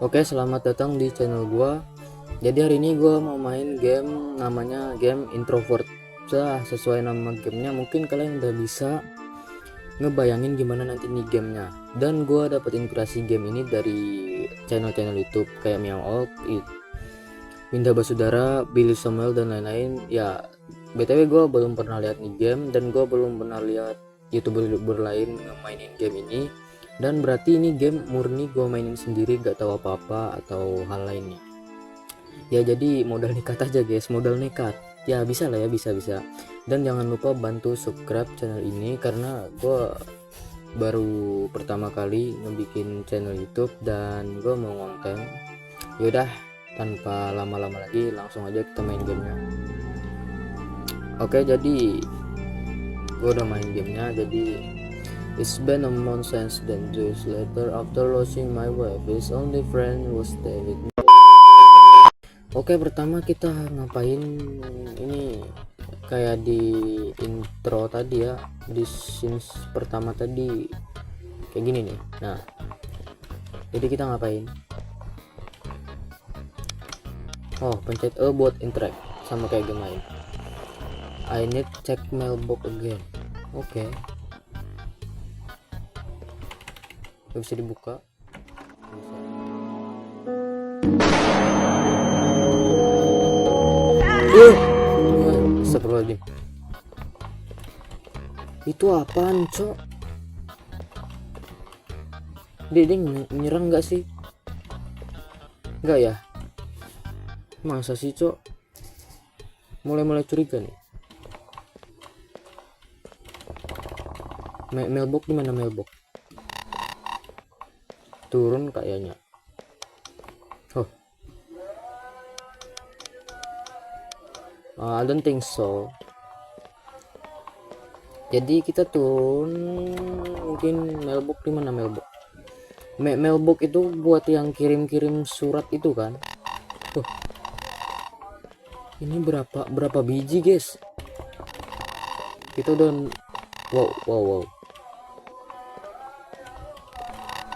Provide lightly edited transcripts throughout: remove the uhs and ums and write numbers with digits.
Oke, selamat datang di channel gua. Jadi hari ini gua mau main game namanya game Introvert. Sesuai nama gamenya mungkin kalian udah bisa ngebayangin gimana nanti nih gamenya. Dan gua dapat inspirasi game ini dari channel-channel YouTube kayak Meow Org, Winda Basudara, Billy Samuel dan lain-lain. Ya, BTW gua belum pernah lihat nih game dan gua belum pernah lihat YouTuber lain mainin game ini. Dan berarti ini game murni gue mainin sendiri, gak tahu apa-apa atau hal lainnya. Ya jadi modal nekat aja guys, modal nekat. Ya bisa lah ya, bisa. Dan jangan lupa bantu subscribe channel ini karena gue baru pertama kali ngebikin channel YouTube dan gue mau konten. Yaudah, tanpa lama-lama lagi langsung aja kita main gamenya. Oke, jadi gue udah main gamenya. Jadi it's been a month since then 2 years later after losing my wife, his only friend was stay with me. Oke, pertama kita ngapain ini kayak di intro tadi ya, di scenes pertama tadi kayak gini nih. Nah, jadi kita ngapain? Oh, pencet E buat interact sama kayak game lain. I need check mailbox again. Oke. Bisa dibuka. Astagfirullahaladzim. Itu apaan, cok? Dia menyerang nggak sih? Nggak ya? Masa sih, cok? Mulai curiga nih. Mailbox di mana mailbox? Turun kayaknya. Oh, I don't think so. Jadi kita turun, mungkin mailbox di mana mailbox? Mailbox itu buat yang kirim surat itu kan? Oh, ini berapa biji guys? Kita udah wow.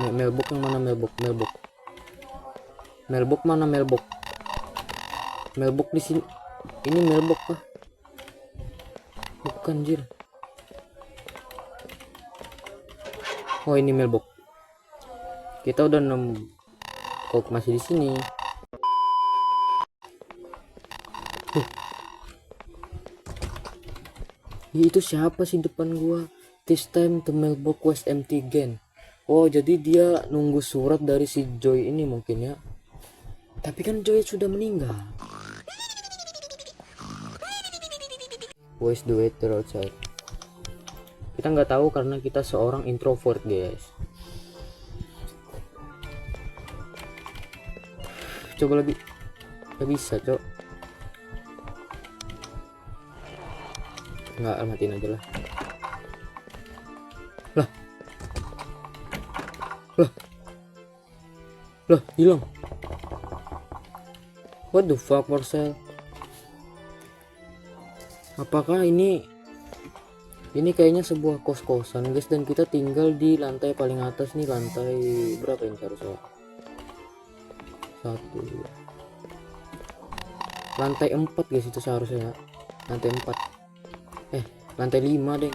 Mailbox yang mana mailbox mana mailbox di sini. Ini mailbox kah? Bukan, jir. Oh, ini mailbox. Kita udah kok masih di sini. Itu siapa sih depan gua? This time the mailbox was empty again. Oh, jadi dia nunggu surat dari si Joy ini mungkin ya. Tapi kan Joy sudah meninggal. Where's the waiter outside? Kita nggak tahu karena kita seorang introvert guys. Coba lagi. Gak bisa, cok. Nggak, matiin aja lah. Lah, hilang. What the fuck, Marcel? Apakah ini kayaknya sebuah kos-kosan guys, dan kita tinggal di lantai paling atas nih. Lantai berapa ini seharusnya? 1, 2. Lantai 4 guys, itu seharusnya lantai 4. Lantai 5 deh.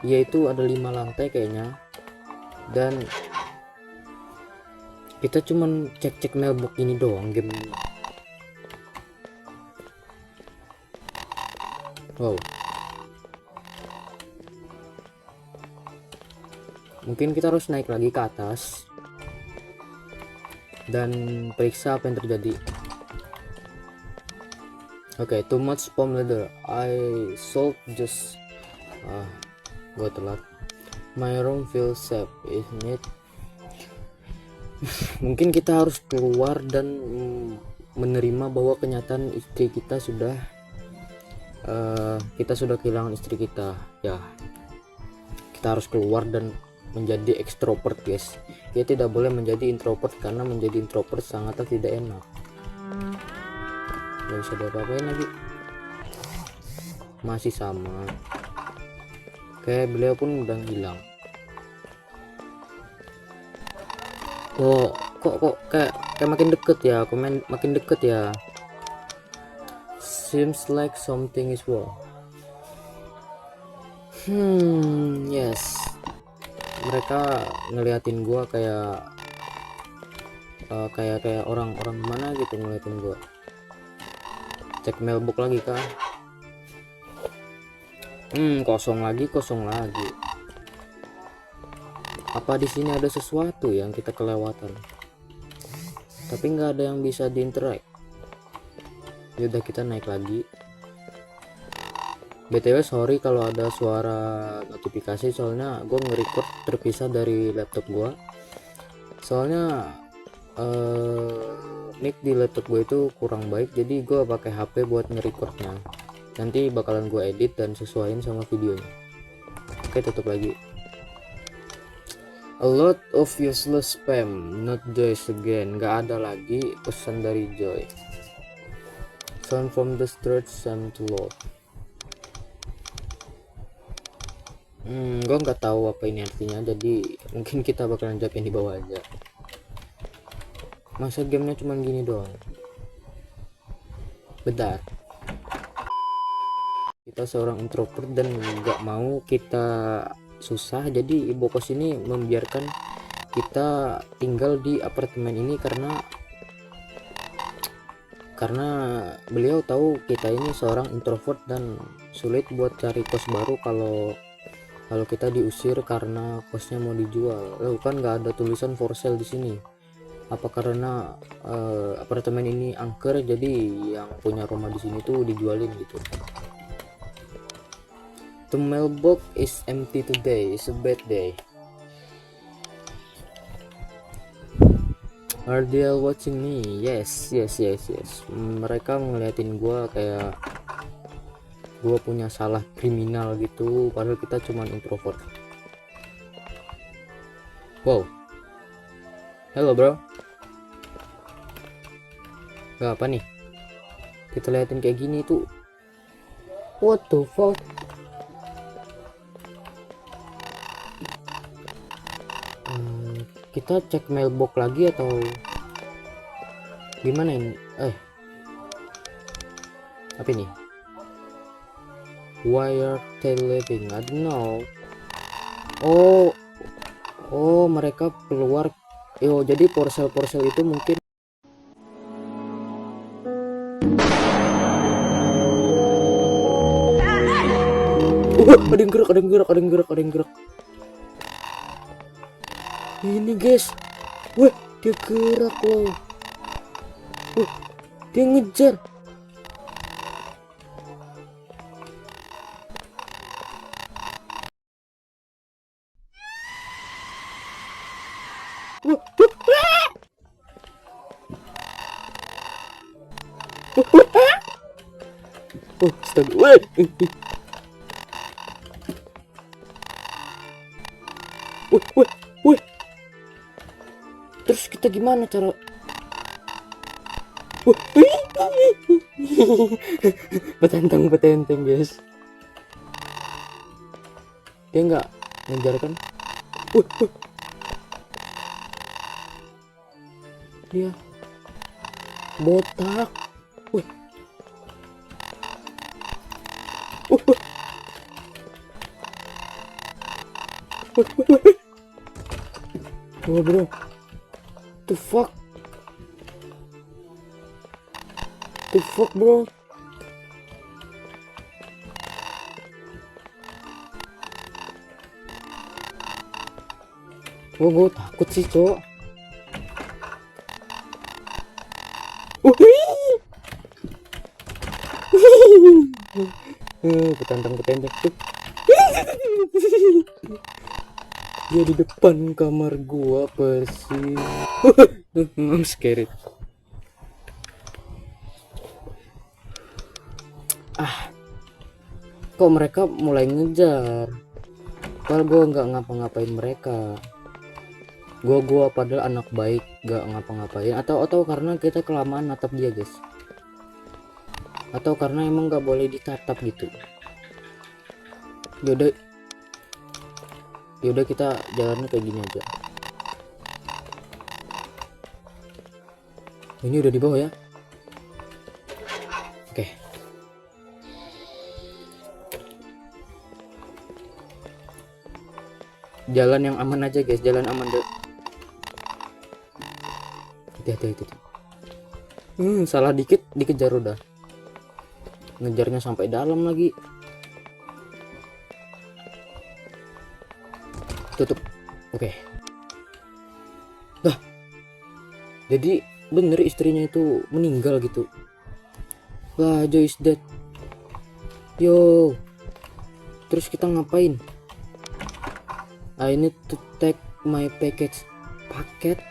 Ya, itu ada 5 lantai kayaknya. Dan kita cuman cek mailbox ini doang game ini. Wow. Mungkin kita harus naik lagi ke atas dan periksa apa yang terjadi. Oke, too much spam leather. I sold just gue telat. My room feels safe, isn't it? Mungkin kita harus keluar dan menerima bahwa kenyataan istri kita sudah kehilangan istri kita. Ya, kita harus keluar dan menjadi ekstrovert guys. Dia tidak boleh menjadi introvert karena menjadi introvert sangatlah tidak enak. Gak bisa diapa-apain lagi, masih sama. Oke, beliau pun udah hilang. Oh, kok kayak makin deket ya, komen makin deket ya. Seems like something is wrong. Yes, mereka ngeliatin gua kayak kayak orang-orang mana gitu ngeliatin gua. Cek mailbox lagi kan. Kosong lagi. Apa di sini ada sesuatu yang kita kelewatan? Tapi nggak ada yang bisa diinteract. Yaudah kita naik lagi. BTW sorry kalau ada suara notifikasi, soalnya gue nge-record terpisah dari laptop gue. Soalnya mic di laptop gue itu kurang baik, jadi gue pakai HP buat nge-recordnya. Nanti bakalan gue edit dan sesuaiin sama videonya. Oke, tutup lagi. A lot of useless spam, not Joyce again. Gak ada lagi pesan dari Joy. Sound from the start, send to load. Gue nggak tahu apa ini artinya, jadi mungkin kita bakalan jawab yang di bawah aja. Masa gamenya cuma gini doang? Bentar. Kita seorang introvert dan nggak mau kita susah, jadi ibu kos ini membiarkan kita tinggal di apartemen ini karena beliau tahu kita ini seorang introvert dan sulit buat cari kos baru kalau kita diusir karena kosnya mau dijual. Kan nggak ada tulisan for sale di sini. Apa karena apartemen ini angker, jadi yang punya rumah di sini tuh dijualin gitu. The mailbox is empty today. It's a bad day. Are they all watching me? Yes. Mereka ngeliatin gua kayak gua punya salah kriminal gitu, padahal kita cuman introvert. Wow. Hello bro. Gak apa nih? Kita liatin kayak gini tuh. What the fuck? Kita cek mailbox lagi atau gimana ini? Apa ini? Why are they leaving? I don't know. Oh mereka keluar. Jadi porsel itu mungkin ada yang gerak. Ini guys, wah dia gerak loh, dia ngejar. Astaga, wih. Terus kita gimana cara? Petenteng guys. Dia nggak ngejar kan? Dia botak. Bro. The fuck bro. Gue takut sih cok. Ketantang tuh. Dia di depan kamar gua persis. I'm scared. Kok mereka mulai ngejar? Padahal gua nggak ngapa-ngapain mereka. Gua padahal anak baik, nggak ngapa-ngapain. Atau karena kita kelamaan natap dia guys. Atau karena emang nggak boleh ditatap gitu. Yaudah kita jalannya kayak gini aja. Ini udah di bawah ya. Oke. Jalan yang aman aja guys, jalan aman deh. Hati-hati. Salah dikit dikejar udah. Ngejarnya sampai dalam lagi. Tutup. Oke. Dah. Jadi bener istrinya itu meninggal gitu. Wah, Joy is dead. Yo. Terus kita ngapain? I need to take my package. Paket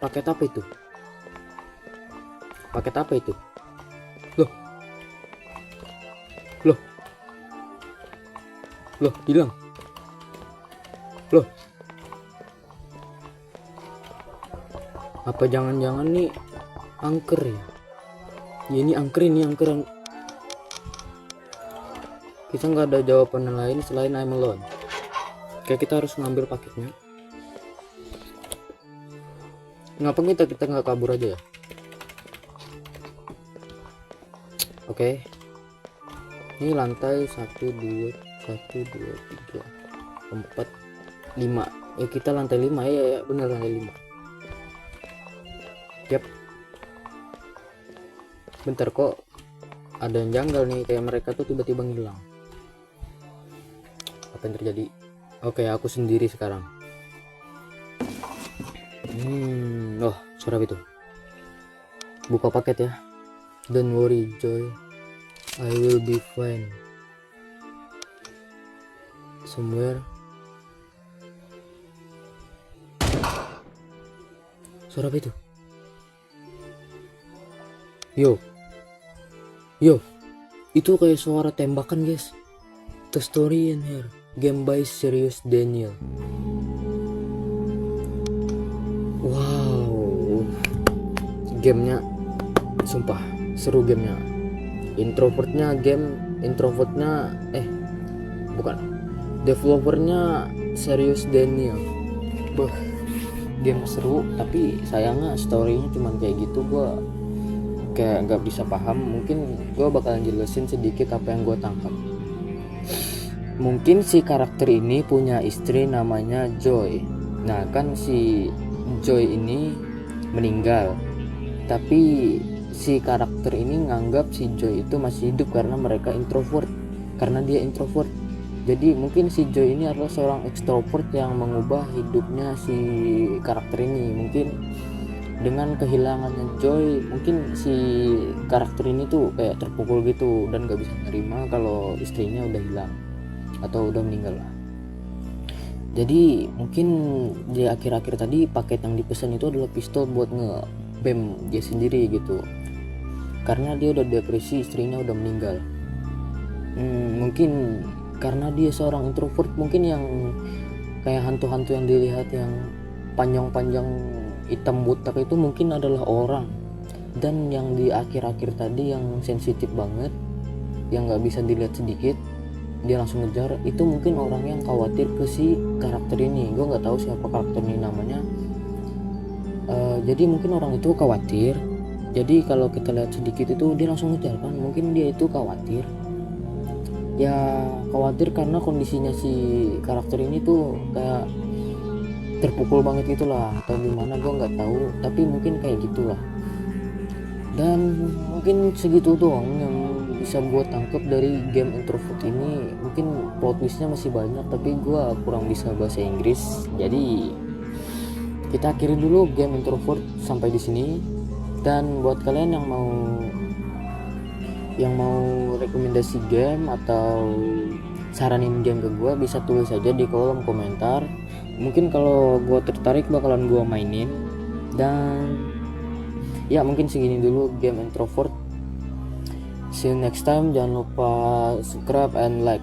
apa itu? Paket apa itu? Loh, hilang. Loh. Apa jangan-jangan nih angker ya? Ya ini angkeran. Kita nggak ada jawaban lain selain I'm alone. Kayak kita harus ngambil paketnya. Ngapa kita nggak kabur aja ya? Oke. Ini lantai 1 2 3 4 5. Ya kita lantai 5 ya bener lantai 5. Yap. Bentar kok ada yang janggal nih, kayak mereka tuh tiba-tiba ngilang. Apa yang terjadi? Oke, aku sendiri sekarang. Oh, suara itu. Buka paket ya. Don't worry, Joy. I will be fine. Somewhere. Suara apa itu? Yo, itu kayak suara tembakan guys. The story in here. Game by Serious Daniel. Wow, gamenya sumpah seru gamenya. Introvertnya bukan. Developernya Serious Daniel. Game seru tapi sayangnya storynya cuman kayak gitu. Gua kayak nggak bisa paham. Mungkin gue bakalan jelasin sedikit apa yang gue tangkap. Mungkin si karakter ini punya istri namanya Joy. Nah kan si Joy ini meninggal, tapi si karakter ini nganggap si Joy itu masih hidup karena dia introvert. Jadi mungkin si Joy ini adalah seorang extrovert yang mengubah hidupnya si karakter ini. Mungkin dengan kehilangannya Joy, mungkin si karakter ini tuh kayak terpukul gitu dan gak bisa nerima kalau istrinya udah hilang atau udah meninggal lah. Jadi mungkin di akhir-akhir tadi paket yang dipesan itu adalah pistol buat nge-bam dia sendiri gitu, karena dia udah depresi, istrinya udah meninggal. Mungkin karena dia seorang introvert, mungkin yang kayak hantu-hantu yang dilihat yang panjang-panjang hitam butak itu mungkin adalah orang. Dan yang di akhir-akhir tadi yang sensitif banget, yang nggak bisa dilihat sedikit dia langsung ngejar, itu mungkin orang yang khawatir ke si karakter ini. Gue nggak tahu siapa karakter ini namanya. Jadi mungkin orang itu khawatir, jadi kalau kita lihat sedikit itu dia langsung ngejar kan. Mungkin dia itu khawatir karena kondisinya si karakter ini tuh kayak terpukul banget gitulah atau gimana, gue nggak tahu, tapi mungkin kayak gitulah. Dan mungkin segitu doang yang bisa gue tangkap dari game introvert ini. Mungkin plot twistnya masih banyak tapi gue kurang bisa bahasa Inggris, jadi kita akhiri dulu game introvert sampai di sini. Dan buat kalian yang mau rekomendasi game atau saranin game ke gue, bisa tulis aja di kolom komentar. Mungkin kalau gue tertarik bakalan gue mainin. Dan ya mungkin segini dulu game introvert. See you next time. Jangan lupa subscribe and like.